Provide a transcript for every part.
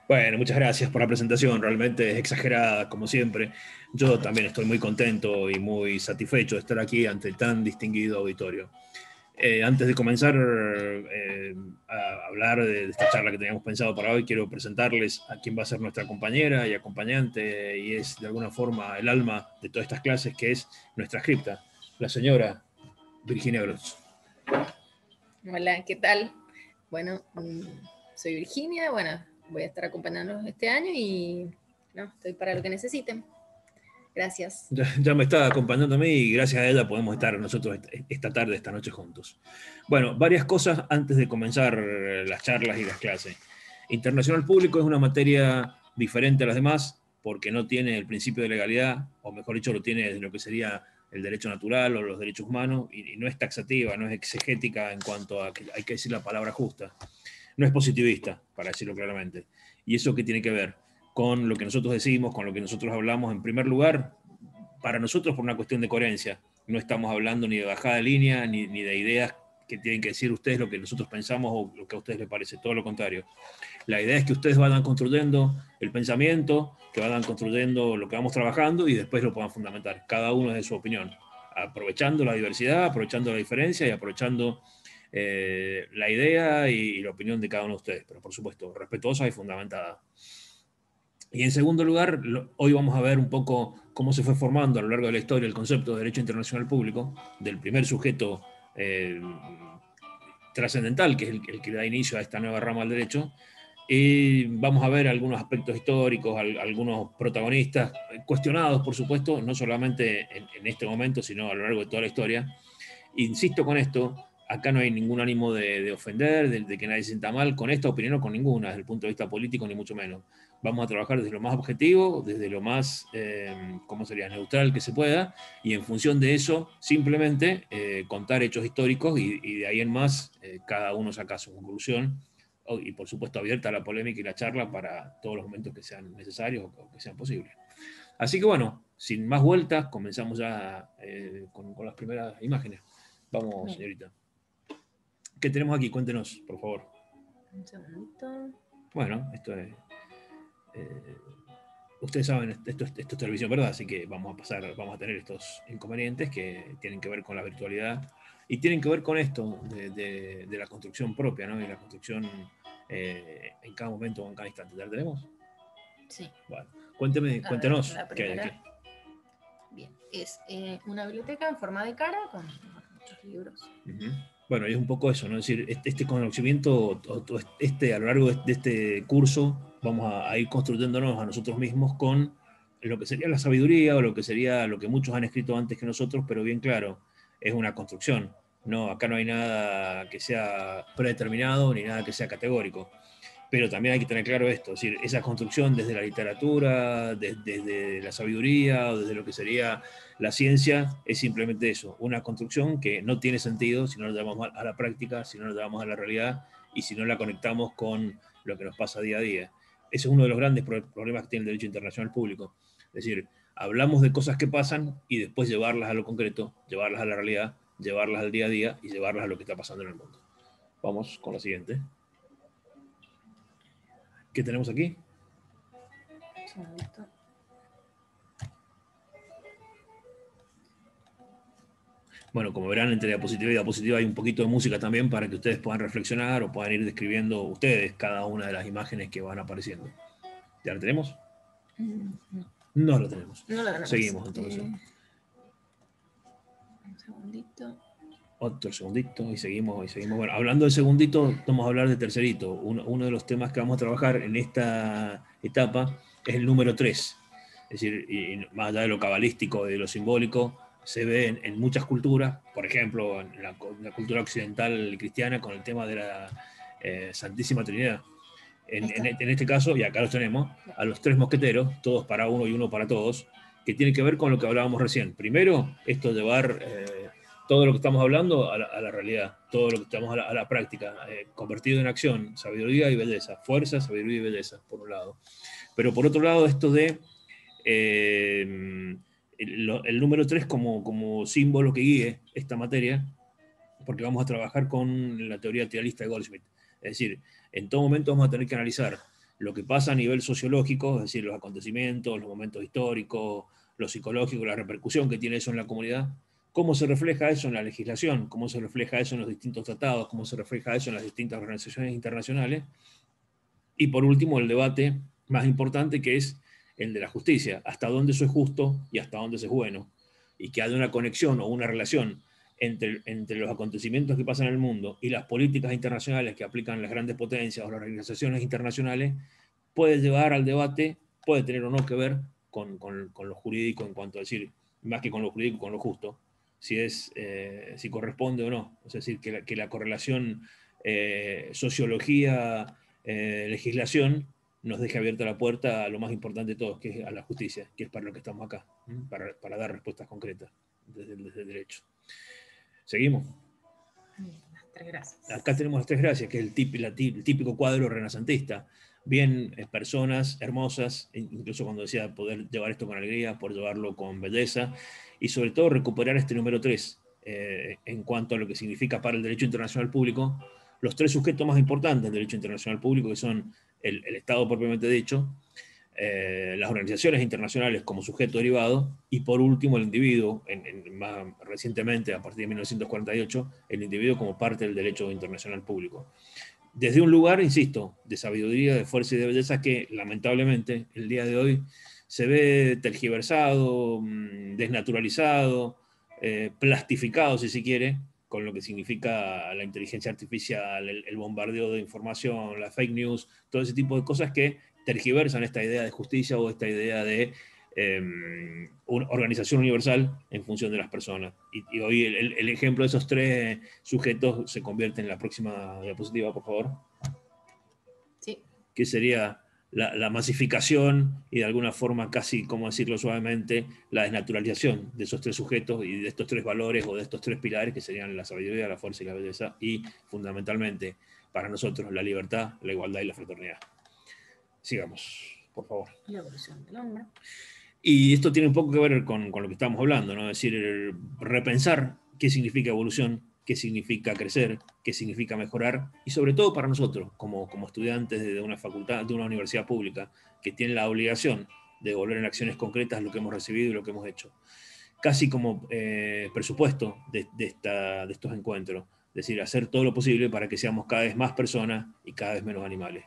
Bueno, muchas gracias por la presentación, realmente es exagerada, como siempre. Yo también estoy muy contento y muy satisfecho de estar aquí ante tan distinguido auditorio. Antes de comenzar a hablar de esta charla que teníamos pensado para hoy, quiero presentarles a quien va a ser nuestra compañera y acompañante, y es de alguna forma el alma de todas estas clases, que es nuestra scripta, la señora Virginia Gross. Hola, ¿qué tal? Bueno, soy Virginia, bueno, voy a estar acompañándolos este año y no, estoy para lo que necesiten. Gracias. Ya me está acompañando a mí y gracias a ella podemos estar nosotros esta tarde, esta noche juntos. Bueno, varias cosas antes de comenzar las charlas y las clases. Internacional público es una materia diferente a las demás porque no tiene el principio de legalidad, o mejor dicho, lo tiene desde lo que sería el derecho natural o los derechos humanos, y no es taxativa, no es exegética en cuanto a que hay que decir la palabra justa. No es positivista, para decirlo claramente. ¿Y eso qué tiene que ver? Con lo que nosotros decimos, con lo que nosotros hablamos. En primer lugar, para nosotros por una cuestión de coherencia. No estamos hablando ni de bajada de línea, ni de ideas que tienen que decir ustedes lo que nosotros pensamos o lo que a ustedes les parece, todo lo contrario. La idea es que ustedes vayan construyendo el pensamiento, que vayan construyendo lo que vamos trabajando y después lo puedan fundamentar, cada uno de su opinión, aprovechando la diversidad, aprovechando la diferencia y aprovechando la idea y la opinión de cada uno de ustedes, pero por supuesto, respetuosa y fundamentada. Y en segundo lugar, hoy vamos a ver un poco cómo se fue formando a lo largo de la historia el concepto de derecho internacional público, del primer sujeto trascendental, que es el que da inicio a esta nueva rama del derecho. Y vamos a ver algunos aspectos históricos, algunos protagonistas cuestionados, por supuesto, no solamente en este momento, sino a lo largo de toda la historia. Insisto con esto, acá no hay ningún ánimo de ofender, de que nadie se sienta mal con esta opinión o con ninguna, desde el punto de vista político, ni mucho menos. Vamos a trabajar desde lo más objetivo, desde lo más, ¿cómo sería?, neutral que se pueda, y en función de eso, simplemente contar hechos históricos y de ahí en más, cada uno saca su conclusión, y por supuesto abierta a la polémica y la charla para todos los momentos que sean necesarios o que sean posibles. Así que bueno, sin más vueltas, comenzamos ya con las primeras imágenes. Vamos, señorita. ¿Qué tenemos aquí? Cuéntenos, por favor. Un segundito. Bueno, esto es... ustedes saben, esto es televisión, ¿verdad? Así que vamos a tener estos inconvenientes que tienen que ver con la virtualidad y tienen que ver con esto de la construcción propia, ¿no? Y la construcción en cada momento o en cada instante. ¿Ya lo tenemos? Sí. Bueno, cuéntenos La qué hay primera. aquí. Bien, es una biblioteca en forma de cara con muchos libros. Bueno, y es un poco eso, ¿no? Es decir, este conocimiento, a lo largo de este curso, vamos a ir construyéndonos a nosotros mismos con lo que sería la sabiduría o lo que sería lo que muchos han escrito antes que nosotros, pero bien claro, es una construcción. No, acá no hay nada que sea predeterminado ni nada que sea categórico. Pero también hay que tener claro esto, es decir, esa construcción desde la literatura, desde la sabiduría o desde lo que sería la ciencia, es simplemente eso, una construcción que no tiene sentido si no lo llevamos a la práctica, si no lo llevamos a la realidad y si no la conectamos con lo que nos pasa día a día. Ese es uno de los grandes problemas que tiene el derecho internacional público. Es decir, hablamos de cosas que pasan y después llevarlas a lo concreto, llevarlas a la realidad, llevarlas al día a día y llevarlas a lo que está pasando en el mundo. Vamos con la siguiente. ¿Qué tenemos aquí? Bueno, como verán, entre diapositiva y diapositiva hay un poquito de música también para que ustedes puedan reflexionar o puedan ir describiendo ustedes cada una de las imágenes que van apareciendo. ¿Ya la tenemos? No la tenemos. No la tenemos. Seguimos entonces. Un segundito. Otro segundito y seguimos. Bueno, hablando de segundito, vamos a hablar de tercerito. Uno de los temas que vamos a trabajar en esta etapa es el número 3. Es decir, y más allá de lo cabalístico y de lo simbólico, se ve en muchas culturas, por ejemplo, en la cultura occidental cristiana con el tema de la Santísima Trinidad. En este caso, y acá los tenemos, a los 3 mosqueteros, todos para uno y uno para todos, que tiene que ver con lo que hablábamos recién. Primero, esto de llevar todo lo que estamos hablando a la realidad, todo lo que estamos a la práctica, convertido en acción, sabiduría y belleza, fuerza, sabiduría y belleza, por un lado. Pero por otro lado, esto de el número 3 como símbolo que guíe esta materia, porque vamos a trabajar con la teoría trialista de Goldschmidt. Es decir, en todo momento vamos a tener que analizar lo que pasa a nivel sociológico, es decir, los acontecimientos, los momentos históricos, lo psicológico, la repercusión que tiene eso en la comunidad, cómo se refleja eso en la legislación, cómo se refleja eso en los distintos tratados, cómo se refleja eso en las distintas organizaciones internacionales, y por último el debate más importante, que es el de la justicia, hasta dónde eso es justo y hasta dónde eso es bueno, y que haya una conexión o una relación entre los acontecimientos que pasan en el mundo y las políticas internacionales que aplican las grandes potencias o las organizaciones internacionales, puede llevar al debate, puede tener o no que ver con lo jurídico, en cuanto a decir, más que con lo jurídico, con lo justo, si corresponde o no. Es decir, que la correlación sociología, legislación, nos deje abierta la puerta a lo más importante de todo, que es a la justicia, que es para lo que estamos acá, para dar respuestas concretas desde el derecho. ¿Seguimos? Las tres gracias. Acá tenemos las tres gracias, que es el típico cuadro renacentista. Bien, personas hermosas, incluso cuando decía poder llevar esto con alegría, por llevarlo con belleza, y sobre todo recuperar este número 3, en cuanto a lo que significa para el derecho internacional público, los tres sujetos más importantes del derecho internacional público, que son el Estado propiamente dicho, las organizaciones internacionales como sujeto derivado, y por último el individuo, más recientemente, a partir de 1948, el individuo como parte del derecho internacional público. Desde un lugar, insisto, de sabiduría, de fuerza y de belleza que lamentablemente el día de hoy se ve tergiversado, desnaturalizado, plastificado, si se quiere, con lo que significa la inteligencia artificial, el bombardeo de información, la fake news, todo ese tipo de cosas que tergiversan esta idea de justicia o esta idea de una organización universal en función de las personas. Y hoy el ejemplo de esos tres sujetos se convierte en la próxima diapositiva, por favor. Sí. Que sería la masificación y de alguna forma casi, como decirlo suavemente, la desnaturalización de esos tres sujetos y de estos tres valores o de estos tres pilares que serían la sabiduría, la fuerza y la belleza, y fundamentalmente para nosotros la libertad, la igualdad y la fraternidad. Sigamos, por favor. La evolución del hombre. Y esto tiene un poco que ver con lo que estamos hablando, ¿no? Es decir, repensar qué significa evolución, qué significa crecer, qué significa mejorar, y sobre todo para nosotros, como estudiantes de una facultad, de una universidad pública, que tienen la obligación de devolver en acciones concretas lo que hemos recibido y lo que hemos hecho. Casi como presupuesto de estos encuentros, es decir, hacer todo lo posible para que seamos cada vez más personas y cada vez menos animales.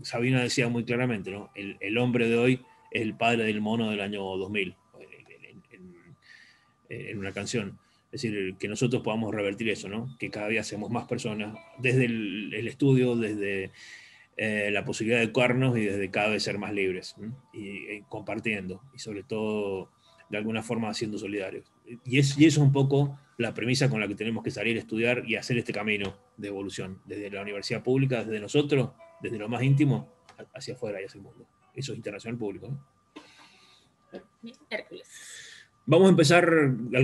Sabina decía muy claramente, ¿no? El hombre de hoy es el padre del mono del año 2000, en una canción. Es decir, que nosotros podamos revertir eso, ¿no? Que cada día seamos más personas, desde el estudio, desde la posibilidad de educarnos y desde cada vez ser más libres, y compartiendo, y sobre todo, de alguna forma, siendo solidarios. Y eso es un poco la premisa con la que tenemos que salir a estudiar y hacer este camino de evolución, desde la universidad pública, desde nosotros, desde lo más íntimo, hacia afuera y hacia el mundo. Eso es internacional público, ¿no? Hércules. Vamos a empezar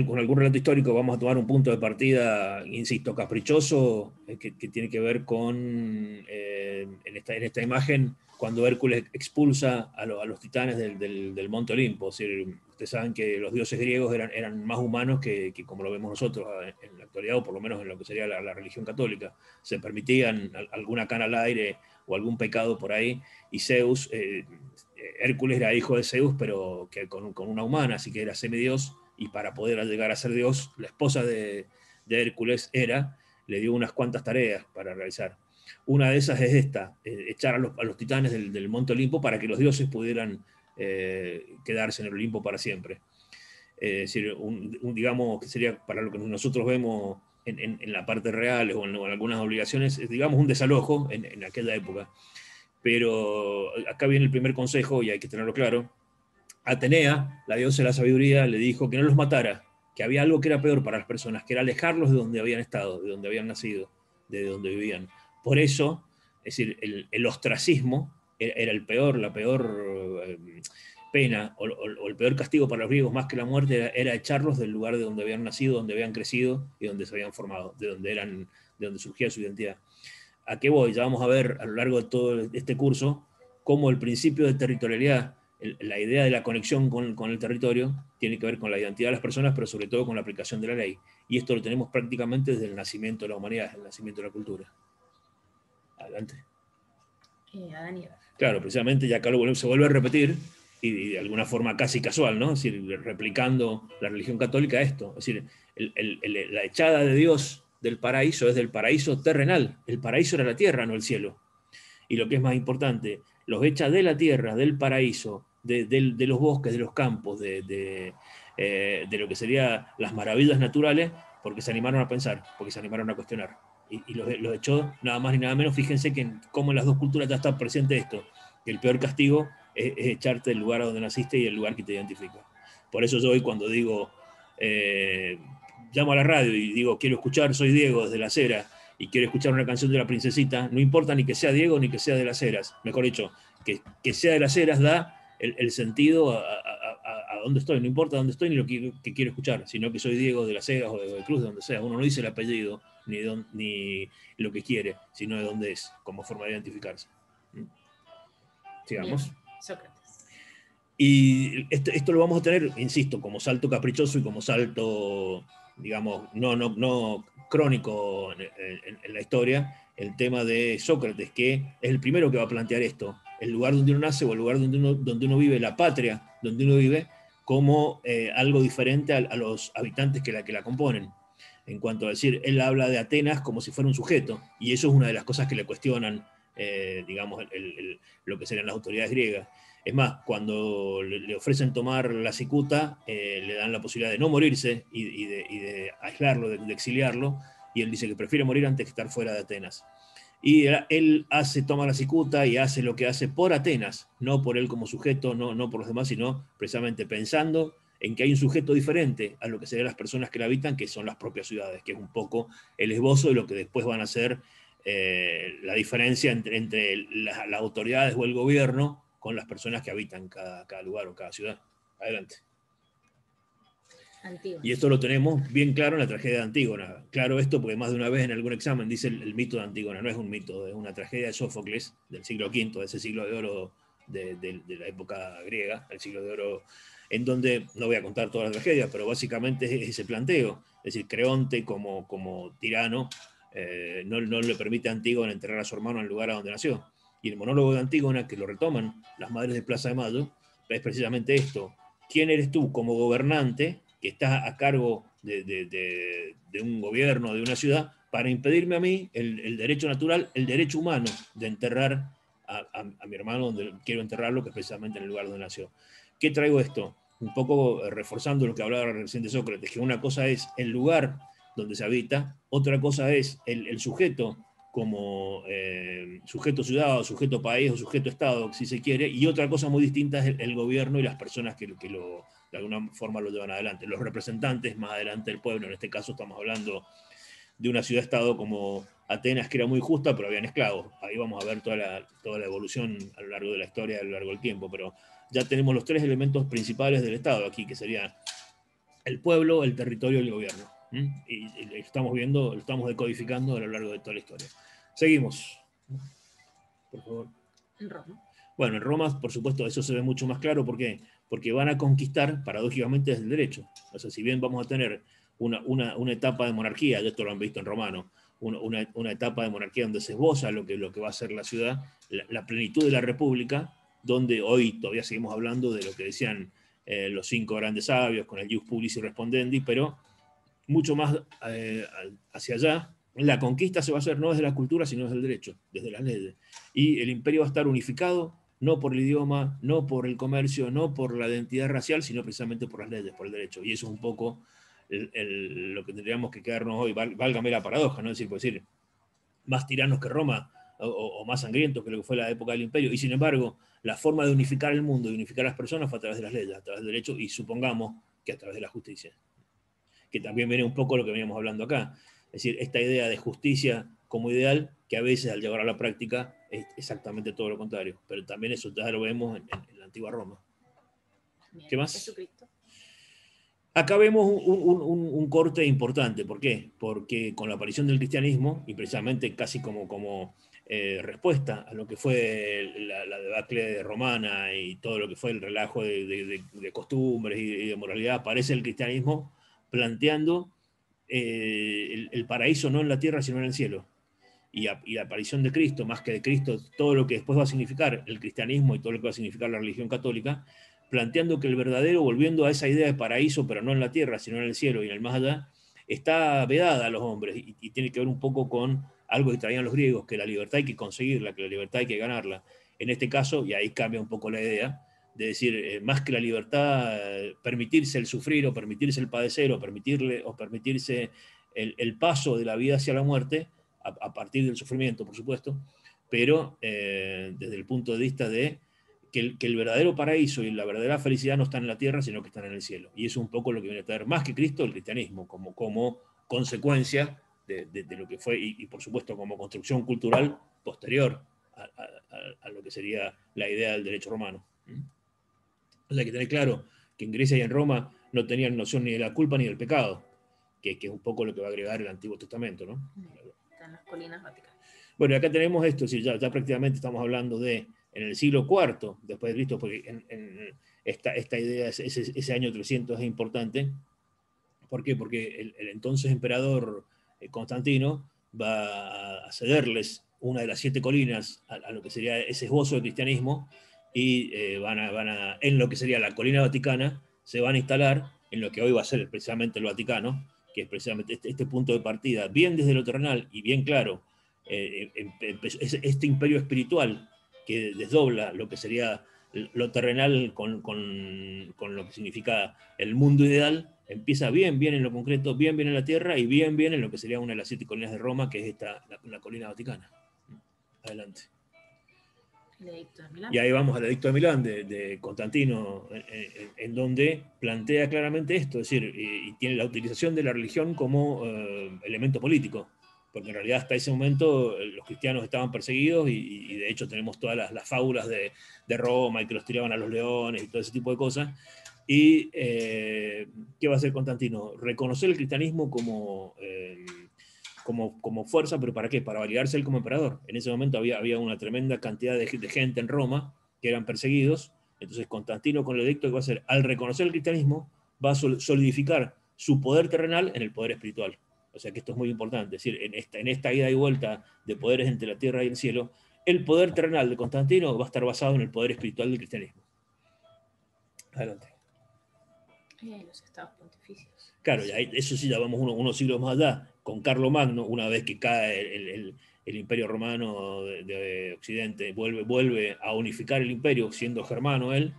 con algún relato histórico, vamos a tomar un punto de partida, insisto, caprichoso, que tiene que ver con, en esta imagen, cuando Hércules expulsa a los titanes del Monte Olimpo. Es decir, ustedes saben que los dioses griegos eran más humanos que como lo vemos nosotros en la actualidad, o por lo menos en lo que sería la religión católica. Se permitían alguna cana al aire o algún pecado por ahí, y Zeus... Hércules era hijo de Zeus, pero que con una humana, así que era semidios, y para poder llegar a ser Dios, la esposa de Hércules, Hera, le dio unas cuantas tareas para realizar. Una de esas es esta, echar a los titanes del Monte Olimpo para que los dioses pudieran quedarse en el Olimpo para siempre. Es decir, digamos que sería para lo que nosotros vemos en la parte real o en algunas obligaciones, digamos un desalojo en aquella época. Pero acá viene el primer consejo, y hay que tenerlo claro. Atenea, la diosa de la sabiduría, le dijo que no los matara, que había algo que era peor para las personas, que era alejarlos de donde habían estado, de donde habían nacido, de donde vivían. Por eso, es decir, el ostracismo era la peor pena, o el peor castigo para los griegos, más que la muerte, era echarlos del lugar de donde habían nacido, donde habían crecido y donde se habían formado, de donde surgía su identidad. ¿A qué voy? Ya vamos a ver a lo largo de todo este curso cómo el principio de territorialidad, la idea de la conexión con el territorio, tiene que ver con la identidad de las personas, pero sobre todo con la aplicación de la ley. Y esto lo tenemos prácticamente desde el nacimiento de la humanidad, el nacimiento de la cultura. Adelante. Adán y Eva. Claro, precisamente ya acá se vuelve a repetir, y de alguna forma casi casual, ¿no? Es decir, replicando la religión católica esto. Es decir, la echada de Dios del paraíso es del paraíso terrenal. El paraíso era la tierra, no el cielo. Y lo que es más importante, los echa de la tierra, del paraíso, de los bosques, de los campos, de lo que serían las maravillas naturales, porque se animaron a pensar, porque se animaron a cuestionar. Y los echó nada más ni nada menos. Fíjense que cómo en las dos culturas ya está presente esto, que el peor castigo es echarte del lugar donde naciste y el lugar que te identifica. Por eso yo hoy cuando digo, llamo a la radio y digo, quiero escuchar, soy Diego desde La Acera, y quiero escuchar una canción de La Princesita, no importa ni que sea Diego ni que sea de Las Heras, mejor dicho, que sea de Las Heras da el sentido a dónde estoy, no importa dónde estoy ni lo que quiero escuchar, sino que soy Diego de Las Heras o de Cruz, de donde sea. Uno no dice el apellido ni lo que quiere, sino de dónde es, como forma de identificarse. Sigamos. Bien, Sócrates. Y esto lo vamos a tener, insisto, como salto caprichoso y como salto, digamos, no crónico en la historia, el tema de Sócrates, que es el primero que va a plantear esto, el lugar donde uno nace o el lugar donde uno vive, la patria donde uno vive, como algo diferente a los habitantes que la componen. En cuanto a decir, él habla de Atenas como si fuera un sujeto, y eso es una de las cosas que le cuestionan, digamos, lo que serían las autoridades griegas. Es más, cuando le ofrecen tomar la cicuta, le dan la posibilidad de no morirse y de aislarlo, de exiliarlo, y él dice que prefiere morir antes que estar fuera de Atenas. Y él toma la cicuta y hace lo que hace por Atenas, no por él como sujeto, no por los demás, sino precisamente pensando en que hay un sujeto diferente a lo que serían las personas que la habitan, que son las propias ciudades, que es un poco el esbozo de lo que después van a ser la diferencia entre las autoridades o el gobierno con las personas que habitan cada lugar o cada ciudad. Adelante. Antígona. Y esto lo tenemos bien claro en la tragedia de Antígona. Claro esto porque más de una vez en algún examen dice el mito de Antígona. No es un mito, es una tragedia de Sófocles del siglo V, de ese siglo de oro de la época griega, el siglo de oro, en donde, no voy a contar toda la tragedia, pero básicamente es ese planteo. Es decir, Creonte como tirano no le permite a Antígona enterrar a su hermano en el lugar a donde nació. Y el monólogo de Antígona, que lo retoman las madres de Plaza de Mayo, es precisamente esto. ¿Quién eres tú como gobernante que estás a cargo de un gobierno, de una ciudad, para impedirme a mí el derecho natural, el derecho humano de enterrar a mi hermano donde quiero enterrarlo, que es precisamente en el lugar donde nació? ¿Qué traigo esto? Un poco reforzando lo que hablaba recién de Sócrates, que una cosa es el lugar donde se habita, otra cosa es el sujeto como sujeto ciudad o sujeto país o sujeto estado, si se quiere, y otra cosa muy distinta es el gobierno y las personas que de alguna forma lo llevan adelante. Los representantes más adelante del pueblo, en este caso estamos hablando de una ciudad-estado como Atenas, que era muy justa, pero habían esclavos. Ahí vamos a ver toda la evolución a lo largo de la historia, a lo largo del tiempo, pero ya tenemos los tres elementos principales del Estado aquí, que serían el pueblo, el territorio y el gobierno. Y lo estamos viendo, lo estamos decodificando a lo largo de toda la historia. Seguimos. Por favor. En Roma. Bueno, en Roma, por supuesto, eso se ve mucho más claro. ¿Por qué? Porque van a conquistar, paradójicamente, desde el derecho. O sea, si bien vamos a tener una etapa de monarquía, y esto lo han visto en Romano, una etapa de monarquía donde se esboza lo que va a ser la ciudad, la plenitud de la república, donde hoy todavía seguimos hablando de lo que decían los 5 grandes sabios, con el Ius Publicis Respondendi, pero mucho más hacia allá, la conquista se va a hacer no desde la cultura, sino desde el derecho, desde las leyes. Y el imperio va a estar unificado, no por el idioma, no por el comercio, no por la identidad racial, sino precisamente por las leyes, por el derecho. Y eso es un poco lo que tendríamos que quedarnos hoy, válgame la paradoja, ¿no? Es decir, más tiranos que Roma o más sangrientos que lo que fue la época del imperio. Y sin embargo, la forma de unificar el mundo, de unificar a las personas fue a través de las leyes, a través del derecho y supongamos que a través de la justicia. Que también viene un poco lo que veníamos hablando acá. Es decir, esta idea de justicia como ideal, que a veces al llevar a la práctica es exactamente todo lo contrario. Pero también eso ya lo vemos en la antigua Roma. Bien. ¿Qué más? Jesucristo. Acá vemos un corte importante. ¿Por qué? Porque con la aparición del cristianismo, y precisamente casi como respuesta a lo que fue la debacle romana y todo lo que fue el relajo de costumbres y de moralidad, aparece el cristianismo planteando el paraíso no en la tierra, sino en el cielo. y la aparición de Cristo, más que de Cristo, todo lo que después va a significar el cristianismo y todo lo que va a significar la religión católica, planteando que el verdadero, volviendo a esa idea de paraíso, pero no en la tierra, sino en el cielo y en el más allá, está vedada a los hombres y tiene que ver un poco con algo que traían los griegos, que la libertad hay que conseguirla, que la libertad hay que ganarla. En este caso, y ahí cambia un poco la idea, de decir, más que la libertad, permitirse el sufrir o permitirse el padecer o permitirse el paso de la vida hacia la muerte, a partir del sufrimiento, por supuesto, pero desde el punto de vista de que el verdadero paraíso y la verdadera felicidad no están en la tierra, sino que están en el cielo. Y eso es un poco lo que viene a traer más que Cristo el cristianismo, como consecuencia de lo que fue, y por supuesto como construcción cultural posterior a lo que sería la idea del derecho romano. O sea, hay que tener claro que en Grecia y en Roma no tenían noción ni de la culpa ni del pecado, que es un poco lo que va a agregar el Antiguo Testamento, ¿no? Están las colinas vaticanas. Bueno, acá tenemos esto, si ya prácticamente estamos hablando de en el siglo IV después de Cristo, porque esta idea, ese año 300 es importante. ¿Por qué? Porque el entonces emperador Constantino va a cederles una de las 7 colinas a lo que sería ese esbozo de cristianismo y en lo que sería la colina vaticana, se van a instalar en lo que hoy va a ser precisamente el Vaticano, que es precisamente este punto de partida, bien desde lo terrenal y bien claro, este imperio espiritual que desdobla lo que sería lo terrenal con lo que significa el mundo ideal, empieza bien en lo concreto, bien en la tierra y bien en lo que sería una de las 7 colinas de Roma, que es la colina vaticana. Adelante. El edicto de Milán. Y ahí vamos al edicto de Milán de Constantino, en donde plantea claramente esto, es decir, y tiene la utilización de la religión como elemento político, porque en realidad hasta ese momento los cristianos estaban perseguidos y de hecho tenemos todas las fábulas de Roma y que los tiraban a los leones y todo ese tipo de cosas. ¿Y qué va a hacer Constantino? Reconocer el cristianismo como fuerza, pero ¿para qué? Para validarse él como emperador. En ese momento había una tremenda cantidad de gente en Roma que eran perseguidos. Entonces Constantino, con el edicto que va a hacer, al reconocer el cristianismo, va a solidificar su poder terrenal en el poder espiritual. O sea que esto es muy importante. Es decir, en esta ida y vuelta de poderes entre la tierra y el cielo, el poder terrenal de Constantino va a estar basado en el poder espiritual del cristianismo. Adelante. Los estados pontificios. Claro, ya eso sí, ya vamos unos siglos más allá, con Carlomagno, una vez que cae el imperio romano de Occidente, vuelve a unificar el imperio, siendo germano él,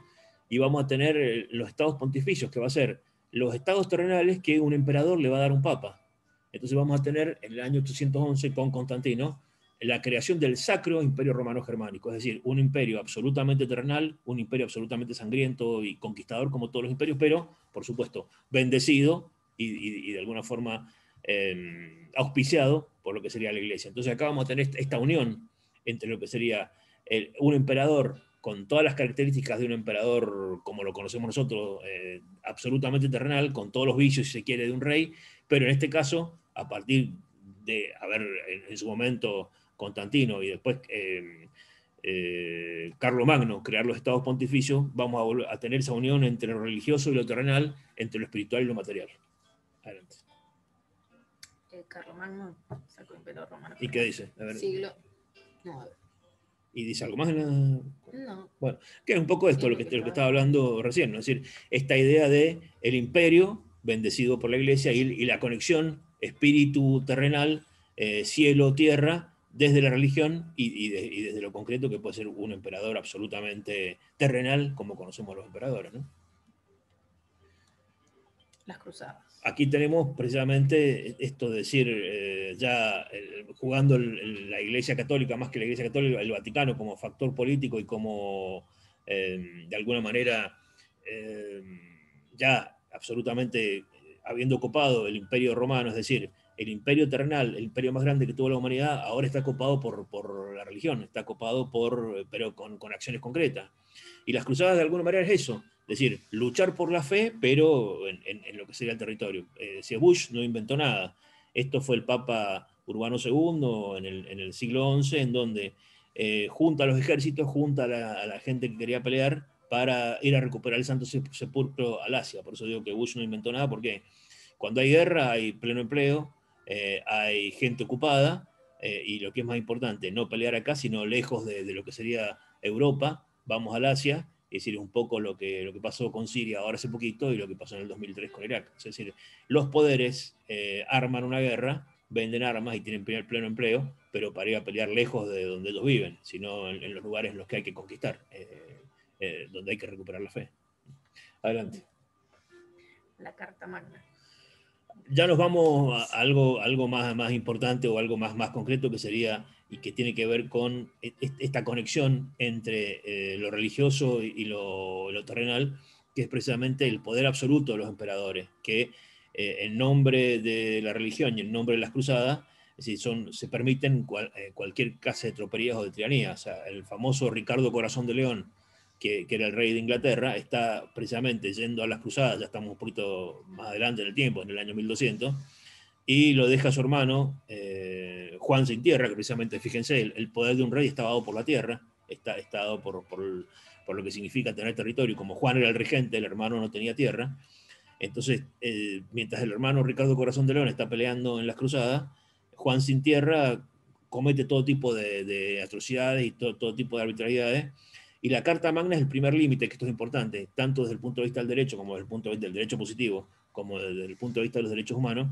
y vamos a tener los estados pontificios, que va a ser los estados terrenales que un emperador le va a dar a un papa. Entonces vamos a tener en el año 811 con Constantino la creación del Sacro Imperio Romano Germánico, es decir, un imperio absolutamente terrenal, un imperio absolutamente sangriento y conquistador como todos los imperios, pero, por supuesto, bendecido y de alguna forma auspiciado por lo que sería la Iglesia. Entonces acá vamos a tener esta unión entre lo que sería un emperador con todas las características de un emperador como lo conocemos nosotros, absolutamente terrenal, con todos los vicios, si se quiere, de un rey, pero en este caso, a partir de haber en su momento Constantino y después Carlomagno crear los estados pontificios, vamos a tener esa unión entre lo religioso y lo terrenal, entre lo espiritual y lo material. Adelante. Carlomagno sacó Imperio Romano. ¿Y qué dice? A ver. Siglo IX. ¿Y dice algo más? No. Bueno, que es un poco esto, lo que estaba hablando recién, ¿no? Es decir, esta idea de el imperio bendecido por la iglesia y la conexión espíritu terrenal, cielo, tierra, desde la religión y desde lo concreto que puede ser un emperador absolutamente terrenal, como conocemos a los emperadores, ¿no? Las cruzadas. Aquí tenemos precisamente esto de decir, jugando la Iglesia Católica, más que la Iglesia Católica, el Vaticano como factor político y como, de alguna manera, ya absolutamente habiendo copado el Imperio Romano, es decir, el imperio terrenal, el imperio más grande que tuvo la humanidad, ahora está copado por la religión, está copado pero con acciones concretas. Y las cruzadas de alguna manera es eso, es decir, luchar por la fe, pero en lo que sería el territorio. Decía Bush no inventó nada. Esto fue el Papa Urbano II en el siglo XI, en donde junta a los ejércitos, junta a la gente que quería pelear para ir a recuperar el Santo Sepulcro al Asia. Por eso digo que Bush no inventó nada, porque cuando hay guerra hay pleno empleo, hay gente ocupada, y lo que es más importante, no pelear acá, sino lejos de lo que sería Europa, vamos al Asia, es decir, un poco lo que pasó con Siria ahora hace poquito y lo que pasó en el 2003 con Irak. Es decir, los poderes arman una guerra, venden armas y tienen pleno empleo, pero para ir a pelear lejos de donde ellos viven, sino en los lugares en los que hay que conquistar, donde hay que recuperar la fe. Adelante. La Carta Magna. Ya nos vamos a algo más importante o algo más concreto que sería y que tiene que ver con esta conexión entre lo religioso y lo terrenal, que es precisamente el poder absoluto de los emperadores, que en nombre de la religión y en nombre de las cruzadas, es decir, se permiten cualquier clase de troperías o de tiranía. O sea, el famoso Ricardo Corazón de León, que era el rey de Inglaterra, está precisamente yendo a las cruzadas, ya estamos un poquito más adelante en el tiempo, en el año 1200, y lo deja a su hermano, Juan sin tierra, que precisamente, fíjense, el poder de un rey está dado por la tierra, está dado por lo que significa tener territorio. Como Juan era el regente, el hermano no tenía tierra. Entonces, mientras el hermano Ricardo Corazón de León está peleando en las cruzadas, Juan sin tierra comete todo tipo de atrocidades y todo tipo de arbitrariedades. Y la Carta Magna es el primer límite, que esto es importante, tanto desde el punto de vista del derecho, como desde el punto de vista del derecho positivo, como desde el punto de vista de los derechos humanos,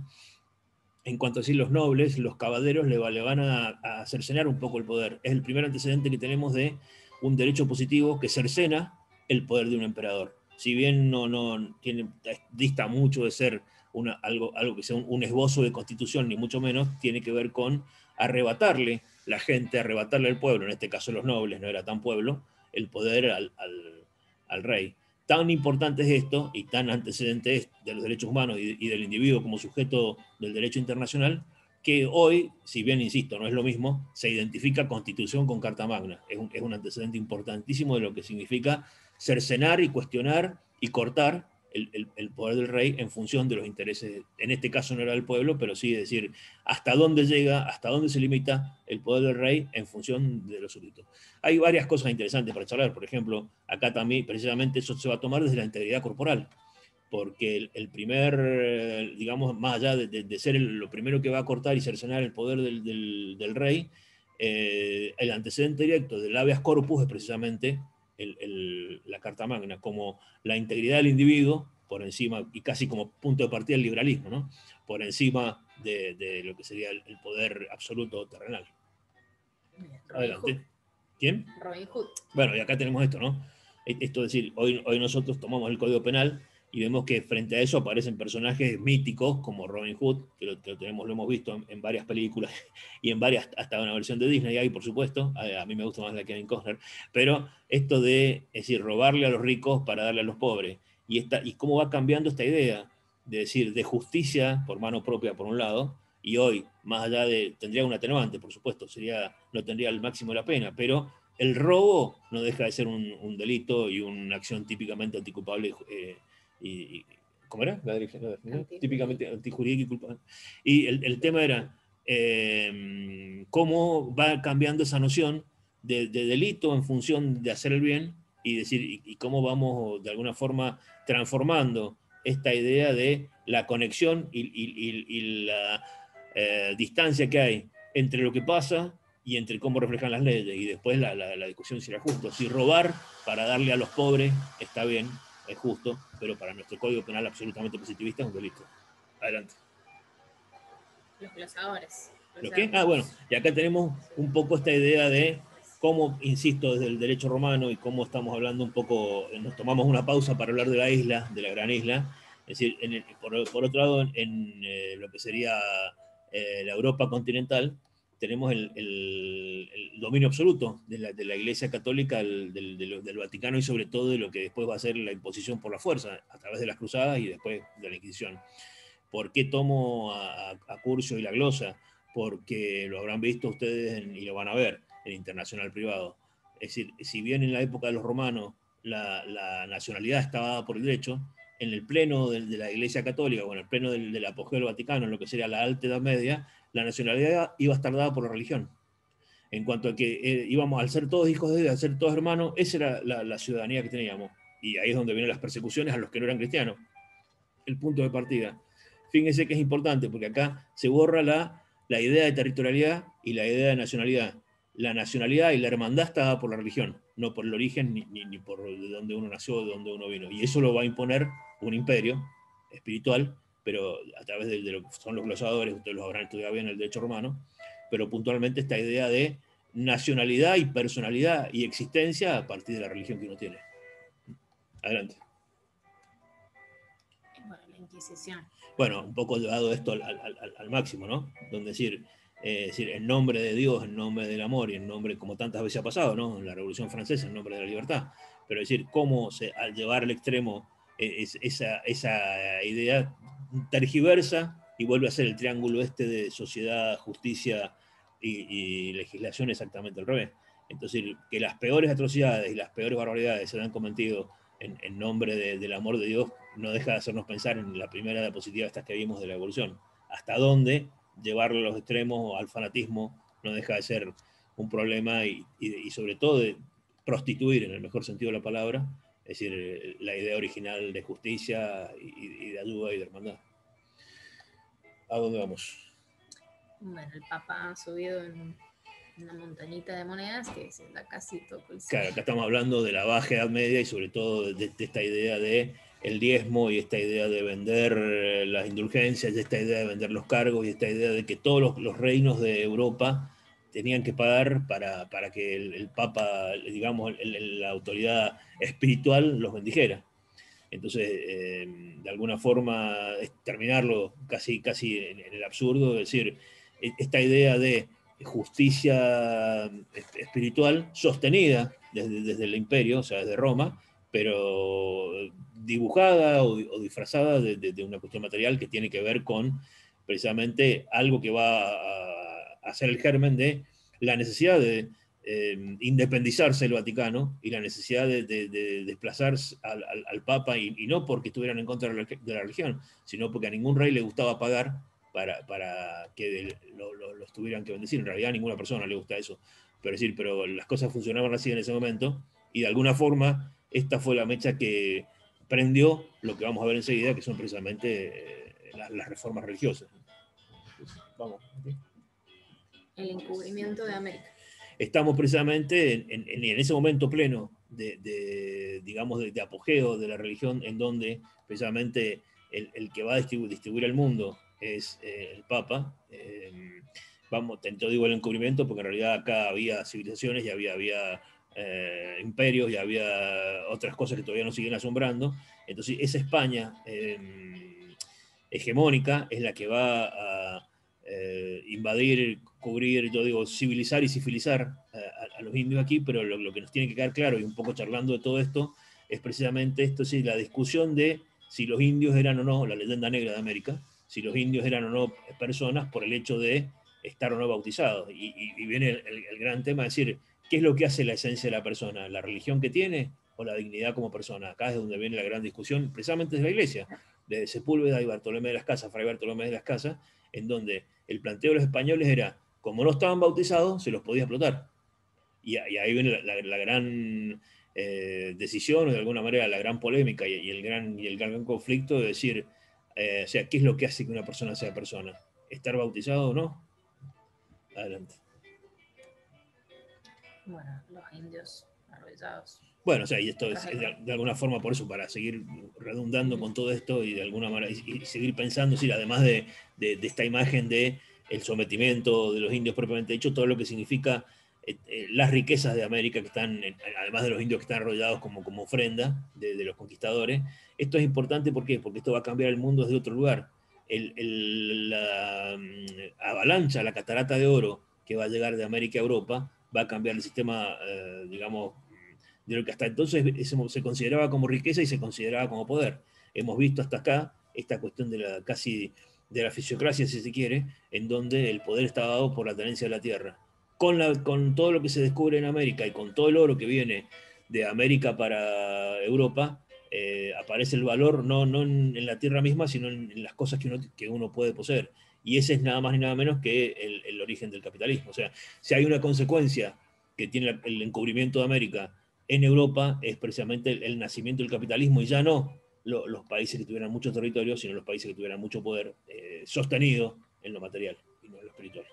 en cuanto a decir los nobles, los caballeros le van a cercenar un poco el poder. Es el primer antecedente que tenemos de un derecho positivo que cercena el poder de un emperador. Si bien no tiene, dista mucho de ser algo que sea un esbozo de constitución, ni mucho menos, tiene que ver con arrebatarle la gente, arrebatarle al pueblo, en este caso los nobles, no era tan pueblo, el poder al rey. Tan importante es esto y tan antecedente es de los derechos humanos y del individuo como sujeto del derecho internacional, que hoy, si bien, insisto, no es lo mismo, se identifica Constitución con Carta Magna. Es un antecedente importantísimo de lo que significa cercenar y cuestionar y cortar el poder del rey en función de los intereses. En este caso no era del pueblo, pero sí decir hasta dónde llega, hasta dónde se limita el poder del rey en función de los súbditos. Hay varias cosas interesantes para charlar. Por ejemplo, acá también precisamente eso se va a tomar desde la integridad corporal, porque el primer, digamos, más allá de ser lo primero que va a cortar y cercenar el poder del rey, el antecedente directo del habeas corpus es precisamente la Carta Magna, como la integridad del individuo por encima, y casi como punto de partida del liberalismo, ¿no? Por encima de lo que sería el poder absoluto terrenal. Adelante. ¿Quién? Robin Hood. Bueno, y acá tenemos esto, ¿no? Esto es decir, hoy nosotros tomamos el Código Penal y vemos que frente a eso aparecen personajes míticos como Robin Hood, que lo hemos visto en varias películas y en varias, hasta una versión de Disney hay, por supuesto. A mí me gusta más la de Kevin Costner, pero esto de, es decir, robarle a los ricos para darle a los pobres, y cómo va cambiando esta idea de decir, de justicia por mano propia, por un lado, y hoy, más allá de, tendría un atenuante, por supuesto, no tendría el máximo de la pena, pero el robo no deja de ser un delito y una acción típicamente anticulpable ¿cómo era? Típicamente antijurídica y culpable. Y el tema era cómo va cambiando esa noción de delito en función de hacer el bien y decir y cómo vamos de alguna forma transformando esta idea de la conexión y la distancia que hay entre lo que pasa y entre cómo reflejan las leyes, y después la discusión si era justo. Si robar para darle a los pobres está bien, es justo, pero para nuestro Código Penal absolutamente positivista es un delito. Adelante. Los glosadores. ¿Lo qué? Bueno, y acá tenemos un poco esta idea de cómo, insisto, desde el derecho romano y cómo estamos hablando un poco, nos tomamos una pausa para hablar de la isla, de la gran isla, es decir, por otro lado, en lo que sería la Europa continental, tenemos el dominio absoluto de la Iglesia Católica, del Vaticano y sobre todo de lo que después va a ser la imposición por la fuerza, a través de las cruzadas y después de la Inquisición. ¿Por qué tomo a Curcio y la glosa? Porque lo habrán visto ustedes y lo van a ver en Internacional Privado. Es decir, si bien en la época de los romanos la nacionalidad estaba dada por el derecho, en el pleno de la Iglesia Católica o en el pleno del apogeo del Vaticano, en lo que sería la Alta Edad Media, la nacionalidad iba a estar dada por la religión. En cuanto a que íbamos, al ser todos hijos de Dios, al ser todos hermanos, esa era la ciudadanía que teníamos. Y ahí es donde vienen las persecuciones a los que no eran cristianos. El punto de partida. Fíjense que es importante, porque acá se borra la idea de territorialidad y la idea de nacionalidad. La nacionalidad y la hermandad está dada por la religión, no por el origen ni por de dónde uno nació, de dónde uno vino. Y eso lo va a imponer un imperio espiritual, pero a través de lo que son los glosadores, ustedes los habrán estudiado bien en el derecho romano, pero puntualmente esta idea de nacionalidad y personalidad y existencia a partir de la religión que uno tiene. Adelante. Bueno, la Inquisición. Bueno, un poco llevado esto al máximo, ¿no? Donde decir, en nombre de Dios, en nombre del amor y en nombre, como tantas veces ha pasado, ¿no? En la Revolución Francesa, en nombre de la libertad. Pero decir, cómo al llevar al extremo esa idea tergiversa y vuelve a ser el triángulo este de sociedad, justicia y legislación exactamente al revés. Entonces, que las peores atrocidades y las peores barbaridades se han cometido en nombre del amor de Dios, no deja de hacernos pensar en la primera diapositiva estas que vimos de la evolución. ¿Hasta dónde llevarlo a los extremos al fanatismo no deja de ser un problema y sobre todo de prostituir, en el mejor sentido de la palabra, es decir, la idea original de justicia y de ayuda y de hermandad? ¿A dónde vamos? Bueno, el Papa ha subido en una montañita de monedas que se da casi todo el cielo. Claro, acá estamos hablando de la Baja Edad Media y sobre todo de esta idea de el diezmo y esta idea de vender las indulgencias y esta idea de vender los cargos y esta idea de que todos los reinos de Europa tenían que pagar para que el Papa, digamos, la autoridad espiritual los bendijera. Entonces, de alguna forma, terminarlo casi en el absurdo, es decir, esta idea de justicia espiritual sostenida desde el imperio, o sea, desde Roma, pero dibujada o disfrazada de una cuestión material que tiene que ver con precisamente algo que va a ser el germen de la necesidad de independizarse el Vaticano y la necesidad de desplazar al Papa, y no porque estuvieran en contra de la religión, sino porque a ningún rey le gustaba pagar para que los tuvieran que bendecir. En realidad a ninguna persona le gusta eso, pero las cosas funcionaban así en ese momento, y de alguna forma esta fue la mecha que prendió lo que vamos a ver enseguida, que son precisamente las reformas religiosas. Vamos. El encubrimiento de América. Estamos precisamente en ese momento pleno digamos, de apogeo de la religión, en donde precisamente el que va a distribuir el mundo es el Papa. Yo digo el encubrimiento porque en realidad acá había civilizaciones y había imperios y había otras cosas que todavía nos siguen asombrando. Entonces esa España hegemónica es la que va a invadir, cubrir, yo digo, civilizar y sifilizar a los indios aquí, pero lo que nos tiene que quedar claro, y un poco charlando de todo esto, es precisamente esto, sí, la discusión de si los indios eran o no, la leyenda negra de América, si los indios eran o no personas por el hecho de estar o no bautizados. Y viene el gran tema de decir, ¿qué es lo que hace la esencia de la persona? ¿La religión que tiene o la dignidad como persona? Acá es donde viene la gran discusión, precisamente de la iglesia, de Sepúlveda y Bartolomé de las Casas, Fray Bartolomé de las Casas, en donde el planteo de los españoles era, como no estaban bautizados, se los podía explotar. Y ahí viene la gran decisión, o de alguna manera la gran polémica y el gran conflicto de decir, o sea, ¿qué es lo que hace que una persona sea persona? ¿Estar bautizado o no? Adelante. Bueno, los indios arrollados. Bueno, o sea, y esto es de alguna forma por eso, para seguir redundando con todo esto y de alguna manera y seguir pensando, sí, además de esta imagen de el sometimiento de los indios propiamente dicho, todo lo que significa las riquezas de América que están, además de los indios que están arrollados como ofrenda de los conquistadores. Esto es importante, ¿por qué? Porque esto va a cambiar el mundo desde otro lugar. La avalancha, la catarata de oro que va a llegar de América a Europa, va a cambiar el sistema, digamos, de lo que hasta entonces se consideraba como riqueza y se consideraba como poder. Hemos visto hasta acá esta cuestión de casi de la fisiocracia, si se quiere, en donde el poder estaba dado por la tenencia de la tierra. Con todo lo que se descubre en América y con todo el oro que viene de América para Europa, aparece el valor no en la tierra misma, sino en las cosas que uno puede poseer. Y ese es nada más ni nada menos que el origen del capitalismo. O sea, si hay una consecuencia que tiene el encubrimiento de América en Europa, es precisamente el nacimiento del capitalismo, y ya no los países que tuvieran mucho territorio, sino los países que tuvieran mucho poder sostenido en lo material y no en lo espiritual.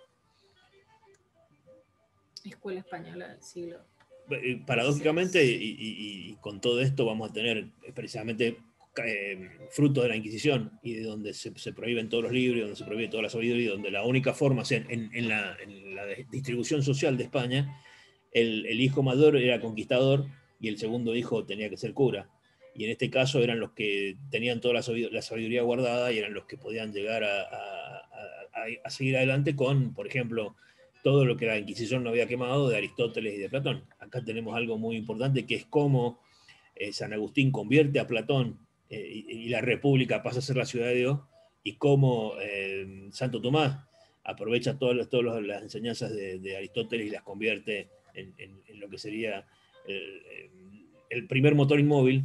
Escuela española del siglo. Paradójicamente, y con todo esto vamos a tener precisamente fruto de la Inquisición, y de donde se prohíben todos los libros, donde se prohíbe toda la sabiduría, donde la única forma, o sea, en la distribución social de España, el hijo mayor era conquistador y el segundo hijo tenía que ser cura. Y en este caso eran los que tenían toda la sabiduría guardada y eran los que podían llegar a seguir adelante con, por ejemplo, todo lo que la Inquisición no había quemado de Aristóteles y de Platón. Acá tenemos algo muy importante, que es cómo San Agustín convierte a Platón y la República pasa a ser la ciudad de Dios, y cómo Santo Tomás aprovecha todas las enseñanzas de Aristóteles y las convierte en lo que sería el primer motor inmóvil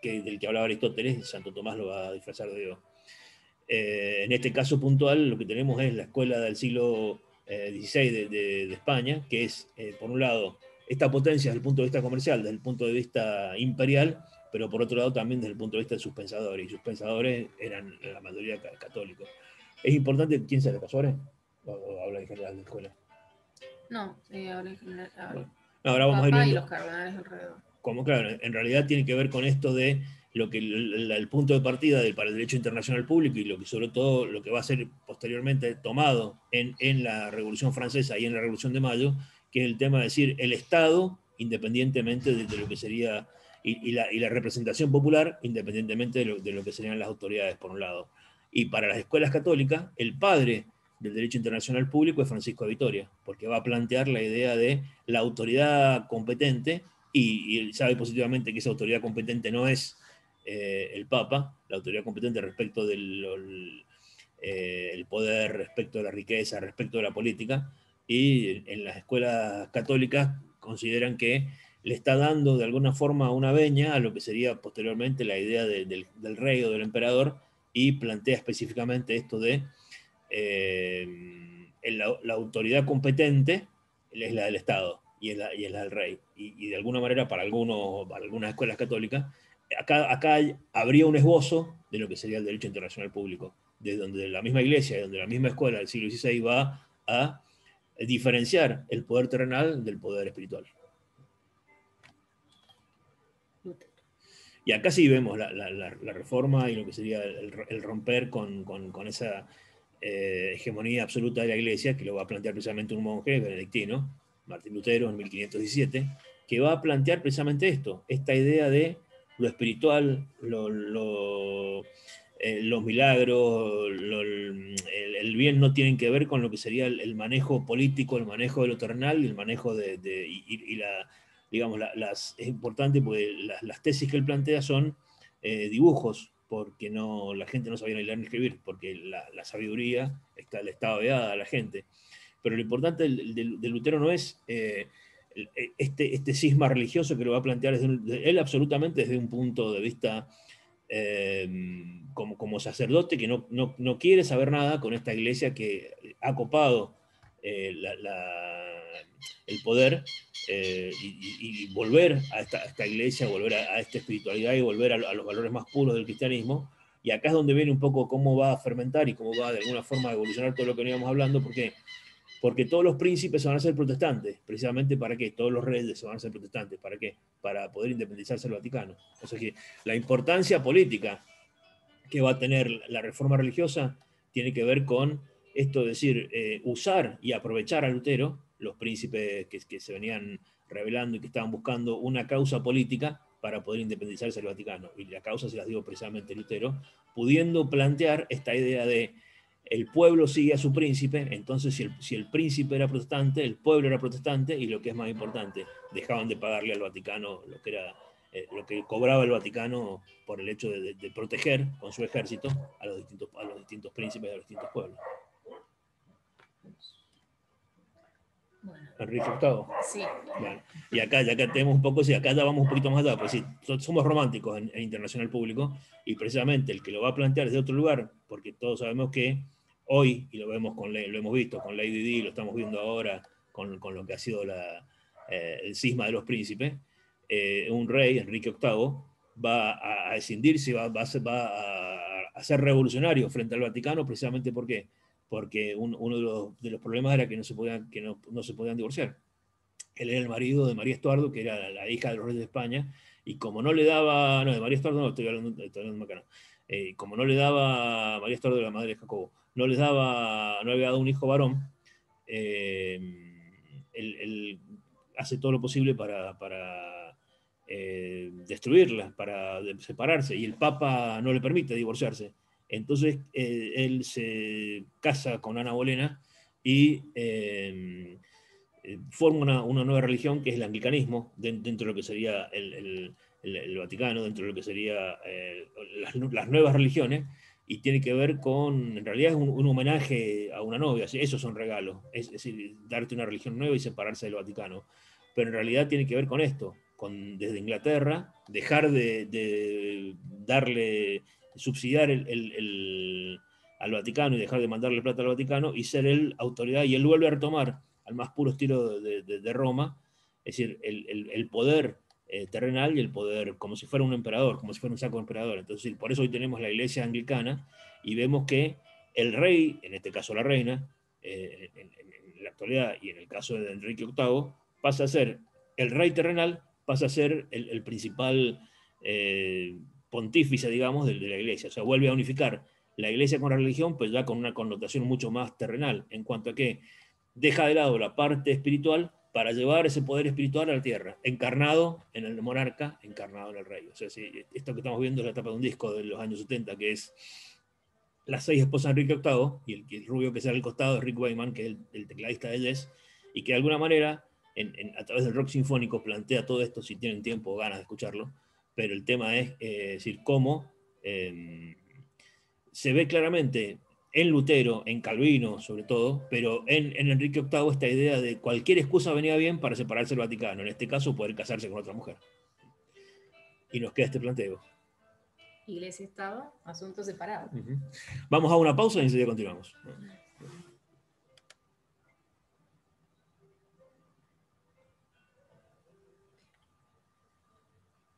del que hablaba Aristóteles. Santo Tomás lo va a disfrazar de Dios. En este caso puntual, lo que tenemos es la escuela del siglo XVI de España, que es, por un lado, esta potencia desde el punto de vista comercial, desde el punto de vista imperial, pero por otro lado también desde el punto de vista de sus pensadores, y sus pensadores eran la mayoría católicos. Es importante, ¿quién sabe, Casores? ¿O habla en general de escuela? No, habla en general. Bueno, ahora vamos a ir viendo, y los cardenales alrededor. Como claro, en realidad tiene que ver con esto de lo que el punto de partida para el derecho internacional público, y lo que sobre todo lo que va a ser posteriormente tomado en la Revolución Francesa y en la Revolución de Mayo, que es el tema de decir el Estado, independientemente de lo que sería, y la representación popular, independientemente de lo que serían las autoridades, por un lado. Y para las escuelas católicas, el padre del derecho internacional público es Francisco de Vitoria, porque va a plantear la idea de la autoridad competente, y él sabe positivamente que esa autoridad competente no es el Papa, la autoridad competente respecto del el poder, respecto de la riqueza, respecto de la política, y en las escuelas católicas consideran que le está dando de alguna forma una veña a lo que sería posteriormente la idea del rey o del emperador, y plantea específicamente esto de la autoridad competente es la del Estado y es la del rey. Y de alguna manera, para algunas escuelas católicas, acá habría un esbozo de lo que sería el derecho internacional público, de donde la misma iglesia, donde la misma escuela del siglo XVI va a diferenciar el poder terrenal del poder espiritual. Y acá sí vemos la reforma y lo que sería el romper con esa hegemonía absoluta de la Iglesia, que lo va a plantear precisamente un monje benedictino, Martín Lutero, en 1517, que va a plantear precisamente esto, esta idea de lo espiritual, los milagros, el bien no tienen que ver con lo que sería el manejo político, el manejo de lo terrenal, y el manejo y la, digamos, es importante porque las tesis que él plantea son dibujos, porque la gente no sabía ni leer ni escribir, porque la sabiduría le estaba vedada a la gente. Pero lo importante de Lutero no es este cisma religioso que lo va a plantear él absolutamente desde un punto de vista como sacerdote, que no quiere saber nada con esta iglesia que ha copado el poder, y volver a esta iglesia, volver a esta espiritualidad y volver a los valores más puros del cristianismo. Y acá es donde viene un poco cómo va a fermentar y cómo va de alguna forma a evolucionar todo lo que veníamos hablando, porque todos los príncipes se van a ser protestantes. ¿Precisamente para qué? Todos los reyes se van a ser protestantes. ¿Para qué? Para poder independizarse del Vaticano. O sea que la importancia política que va a tener la reforma religiosa tiene que ver con esto, es decir, usar y aprovechar a Lutero, los príncipes que se venían rebelando y que estaban buscando una causa política para poder independizarse del Vaticano. Y la causa se las dio precisamente Lutero, pudiendo plantear esta idea de el pueblo sigue a su príncipe. Entonces si el príncipe era protestante, el pueblo era protestante, y lo que es más importante, dejaban de pagarle al Vaticano lo que cobraba el Vaticano por el hecho de proteger con su ejército a los distintos príncipes de los distintos pueblos. Bueno. Enrique VIII. Sí. Bueno, y acá tenemos un poco, sí, acá ya vamos un poquito más allá, pues sí, somos románticos en internacional público, y precisamente el que lo va a plantear desde otro lugar, porque todos sabemos que hoy, y lo vemos lo hemos visto con Lady Di, lo estamos viendo ahora con lo que ha sido el cisma de los príncipes, un rey, Enrique VIII, va a escindirse, va a ser revolucionario frente al Vaticano, precisamente porque uno de los problemas era que no se podían divorciar. Él era el marido de María Estuardo, que era la hija de los reyes de España, y como no le daba, no, de María Estuardo no, estoy hablando de Macana. Como no le daba, María Estuardo era la madre de Jacobo, no les daba, no le había dado un hijo varón, eh, él hace todo lo posible para destruirla, para separarse, y el Papa no le permite divorciarse. Entonces él se casa con Ana Bolena y forma una nueva religión que es el anglicanismo, dentro de lo que sería el Vaticano, dentro de lo que sería las nuevas religiones, y tiene que ver con, en realidad es un homenaje a una novia, esos son regalos, es decir, darte una religión nueva y separarse del Vaticano, pero en realidad tiene que ver con esto, con desde Inglaterra, dejar de darle, subsidiar al Vaticano y dejar de mandarle plata al Vaticano y ser él autoridad, y él vuelve a retomar al más puro estilo de Roma, es decir, el poder terrenal y el poder como si fuera un emperador, como si fuera un saco emperador. Entonces, por eso hoy tenemos la iglesia anglicana y vemos que el rey, en este caso la reina, en la actualidad y en el caso de Enrique VIII, pasa a ser el rey terrenal, pasa a ser el principal pontífice, digamos, de la iglesia. O sea, vuelve a unificar la iglesia con la religión, pues ya con una connotación mucho más terrenal, en cuanto a que deja de lado la parte espiritual para llevar ese poder espiritual a la tierra, encarnado en el monarca, encarnado en el rey. O sea, si esto que estamos viendo es la tapa de un disco de los años 70, que es Las seis esposas de Enrique VIII, y el rubio que sale al costado es Rick Wakeman, que es el tecladista de Yes, y que de alguna manera, a través del rock sinfónico, plantea todo esto, si tienen tiempo o ganas de escucharlo, pero el tema es decir, cómo se ve claramente en Lutero, en Calvino sobre todo, pero en Enrique VIII esta idea de cualquier excusa venía bien para separarse del Vaticano, en este caso poder casarse con otra mujer. Y nos queda este planteo. Iglesia-Estado, asuntos separados. Vamos a una pausa y enseguida continuamos.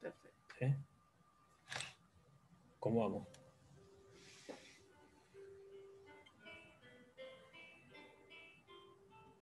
Perfecto. ¿Cómo vamos?